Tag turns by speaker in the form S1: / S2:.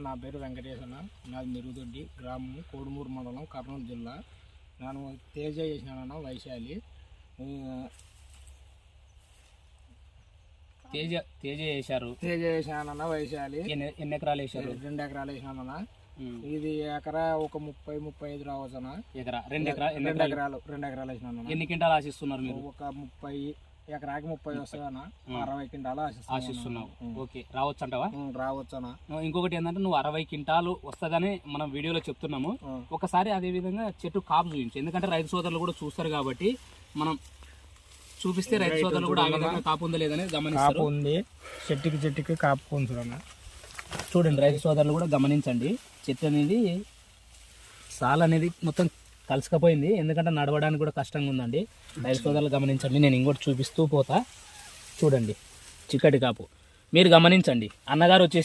S1: నా పేరు వెంకటేశ్వర, నాది మెరుగుదొడ్డి గ్రామం, కోడుమూరు మండలం, కర్నూలు జిల్లా. నేను తేజ చేసినానన్న వైశాలి.
S2: తేజ
S1: చేశానన్న వైశాలి.
S2: ఎన్ని ఎకరాలు వేసారు?
S1: 2 ఎకరాలు వేసినానన్న. ఇది ఎకరా ఒక 30-35 రావచ్చునా.
S2: ఎకరా 2
S1: ఎకరాలు వేసినాను.
S2: ఎన్ని క్వింటాలు ఆశిస్తున్నారు మీరు?
S1: ఒక 30 ఎకరాకి 30 వస్తుందన్న. 60 క్వింటాలు
S2: ఆశిస్తున్నావు. ఓకే, రావచ్చు అంటావా?
S1: రావచ్చునా.
S2: ఇంకొకటి ఏంటంటే నువ్వు 60 క్వింటాలు వస్తుందని మనం వీడియోలో చెప్తున్నాము. ఒకసారి అదే విధంగా చెట్టు కాపు చూపించు, ఎందుకంటే రైతు సోదరులు కూడా చూస్తారు కాబట్టి మనం చూపిస్తే రైతు సోదరులు కూడా ఆ విధంగా కాపు ఉందో లేదని గమనిస్తారు.
S1: ఉంది చెట్టుకి కాపు ఉంచుదన్న.
S2: చూడండి రైతు సోదరులు కూడా గమనించండి, చెట్టు అనేది సాల్ అనేది మొత్తం కలిసికపోయింది, ఎందుకంటే నడవడానికి కూడా కష్టంగా ఉందండి. రైతు సోదరులు గమనించండి, నేను ఇంకోటి చూపిస్తూ పోతా. చూడండి చిక్కటి కాపు మీరు గమనించండి. అన్నగారు వచ్చేసి